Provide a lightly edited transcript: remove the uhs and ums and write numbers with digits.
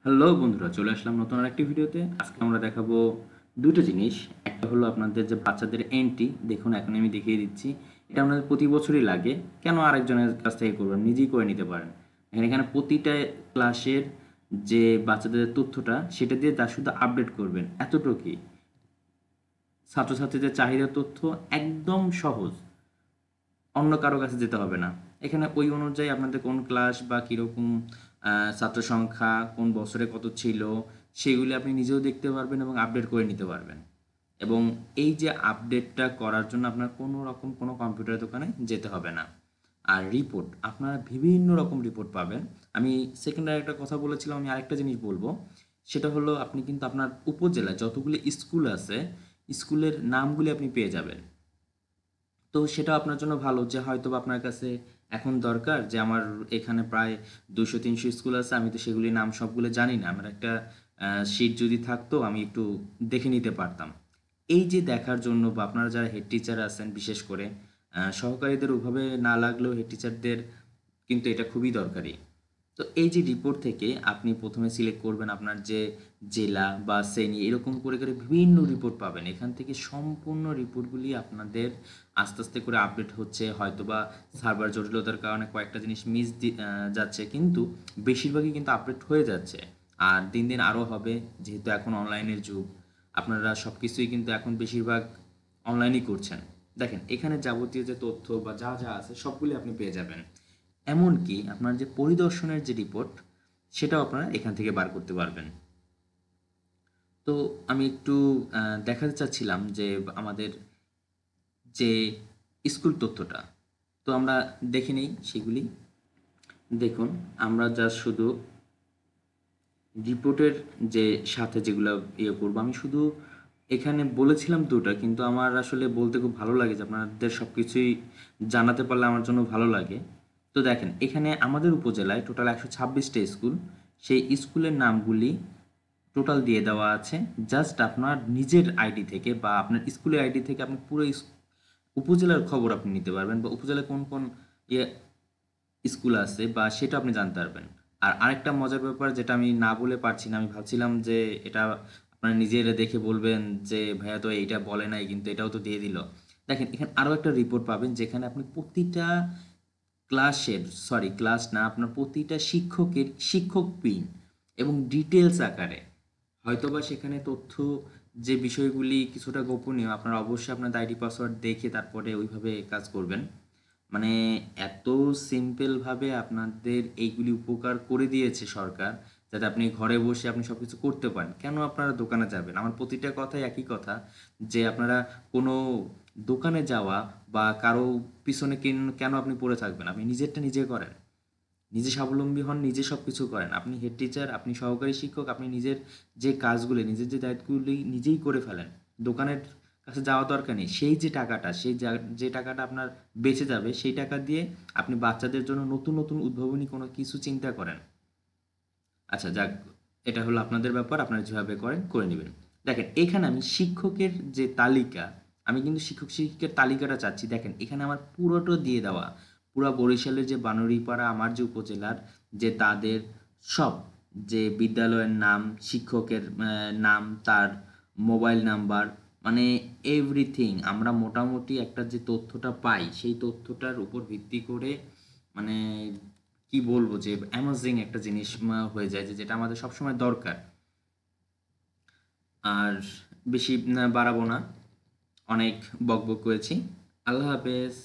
Hello বন্ধুরা, চলে আসলাম নতুন আরেকটি ভিডিওতে। আজকে আমরা দেখাবো দুটো জিনিস। একটা হলো আপনাদের যে বাচ্চাদের এন্ট্রি, দেখুন এখন আমি দেখিয়ে দিচ্ছি। এটা আপনাদের প্রতি বছরই লাগে, কেন আরেকজনের কাছ থেকে করবেন, নিজেই করে নিতে পারেন। এখানে প্রতিটা ক্লাসের যে বাচ্চাদের তথ্যটা সেটা দিয়ে তার শুধু আপডেট করবেন, এতটুকুই। ছাত্রছাত্রীদের চাহিদার তথ্য একদম সহজ, অন্য কারো কাছে যেতে হবে না। এখানে ওই অনুযায়ী আপনাদের কোন ক্লাস বা কীরকম ছাত্র সংখ্যা কোন বছরে কত ছিল সেগুলি আপনি নিজেও দেখতে পারবেন এবং আপডেট করে নিতে পারবেন। এবং এই যে আপডেটটা করার জন্য আপনার কোনো রকম কোনো কম্পিউটার দোকানে যেতে হবে না। আর রিপোর্ট, আপনারা বিভিন্ন রকম রিপোর্ট পাবেন। আমি সেকেন্ডারি একটা কথা বলেছিলাম, আমি আরেকটা জিনিস বলবো। সেটা হলো আপনি কিন্তু আপনার উপজেলায় যতগুলি স্কুল আছে, স্কুলের নামগুলি আপনি পেয়ে যাবেন। তো সেটা আপনার জন্য ভালো যে হয়তোবা আপনার কাছে এখন দরকার যে আমার এখানে প্রায় 200-300 স্কুল আছে, আমি তো সেগুলির নাম সবগুলো জানি না। আমার একটা শিট যদি থাকতো আমি একটু দেখে নিতে পারতাম। এই যে দেখার জন্য বা আপনারা যারা হেড টিচার আছেন, বিশেষ করে সহকারীদের ওভাবে না লাগলেও হেড টিচারদের কিন্তু এটা খুবই দরকারি। তো এই যে রিপোর্ট থেকে আপনি প্রথমে সিলেক্ট করবেন আপনার যে জেলা বা শ্রেণী, এরকম করে করে বিভিন্ন রিপোর্ট পাবেন। এখান থেকে সম্পূর্ণ রিপোর্টগুলি আপনাদের আস্তে আস্তে করে আপডেট হচ্ছে। হয়তোবা সার্ভার জটিলতার কারণে কয়েকটা জিনিস যাচ্ছে, কিন্তু বেশিরভাগই কিন্তু আপডেট হয়ে যাচ্ছে। আর দিন দিন আরও হবে, যেহেতু এখন অনলাইনের যুগ। আপনারা সব কিছুই কিন্তু এখন বেশিরভাগ অনলাইনই করছেন। দেখেন এখানে যাবতীয় যে তথ্য বা যা যা আছে সবগুলি আপনি পেয়ে যাবেন। এমনকি আপনার যে পরিদর্শনের যে রিপোর্ট, সেটাও আপনারা এখান থেকে বার করতে পারবেন। তো আমি একটু দেখাতে চাচ্ছিলাম যে আমাদের যে স্কুল তথ্যটা, তো আমরা দেখে নেই সেগুলি। দেখুন, আমরা জাস্ট শুধু রিপোর্টের যে সাথে যেগুলো করবো, আমি শুধু এখানে বলেছিলাম দুটা, কিন্তু আমার আসলে বলতে খুব ভালো লাগে যে আপনাদের সব কিছুই জানাতে পারলে আমার জন্য ভালো লাগে। তো দেখেন এখানে আমাদের উপজেলায় টোটাল 126টা স্কুল, সেই স্কুলের নামগুলি টোটাল দিয়ে দেওয়া আছে। জাস্ট আপনার নিজের আইডি থেকে বা আপনার স্কুলের আইডি থেকে আপনি পুরো উপজেলার খবর আপনি নিতে পারবেন, বা উপজেলায় কোন কোন ইয়ে স্কুল আছে বা সেটা আপনি জানতে পারবেন। আর আরেকটা মজার ব্যাপার যেটা আমি না বলে পারছি না, আমি ভাবছিলাম যে এটা আপনারা নিজেরা দেখে বলবেন যে ভাইয়া তো এইটা বলে নাই, কিন্তু এটাও তো দিয়ে দিল। দেখেন এখানে আরও একটা রিপোর্ট পাবেন, যেখানে আপনি প্রতিটা ক্লাসের, সরি ক্লাস না, আপনার প্রতিটা শিক্ষকের শিক্ষক পিন এবং ডিটেলস আকারে, হয়তোবা সেখানে তথ্য যে বিষয়গুলি কিছুটা গোপনীয়, আপনারা অবশ্যই আপনার আইডি পাসওয়ার্ড দেখে তারপরে ওইভাবে কাজ করবেন। মানে এত সিম্পলভাবে আপনাদের এইগুলি উপকার করে দিয়েছে সরকার, যাতে আপনি ঘরে বসে আপনি সব কিছু করতে পারেন। কেন আপনারা দোকানে যাবেন? আমার প্রতিটা কথাই একই কথা, যে আপনারা কোনো দোকানে যাওয়া বা কারো পিছনে কেন আপনি পড়ে থাকবেন? আপনি নিজেরটা নিজে করেন। নিজে স্বাবলম্বী হন, নিজে সব কিছু করেন। আপনি হেড টিচার, আপনি সহকারী শিক্ষক, আপনি নিজের যে কাজগুলি, নিজের যে দায়িত্বগুলি নিজেই করে ফেলেন। দোকানের কাছে যাওয়া দরকার নেই। সেই যে টাকাটা, যে টাকাটা আপনার বেঁচে যাবে, সেই টাকা দিয়ে আপনি বাচ্চাদের জন্য নতুন নতুন উদ্ভাবনী কোনো কিছু চিন্তা করেন। আচ্ছা যাক, এটা হলো আপনাদের ব্যাপার, আপনারা যেভাবে করেন করে নেবেন। দেখেন এখানে আমি শিক্ষকের যে তালিকা, আমি কিন্তু শিক্ষক শিক্ষিকার তালিকাটা চাচ্ছি। দেখেন এখানে আমার পুরোটা দিয়ে দেওয়া, পুরা বরিশালের যে বানুড়িপাড়া আমার যে উপজেলার, যে তাদের সব, যে বিদ্যালয়ের নাম, শিক্ষকের নাম, তার মোবাইল নাম্বার, মানে এভরিথিং আমরা মোটামুটি একটা যে তথ্যটা পাই, সেই তথ্যটার উপর ভিত্তি করে, মানে কি বলবো, যে অ্যামেজিং একটা জিনিস হয়ে যায়, যে যেটা আমাদের সবসময় দরকার। আর বেশি বাড়াবো না, অনেক বকবক করেছি। আল্লাহ হাফেজ।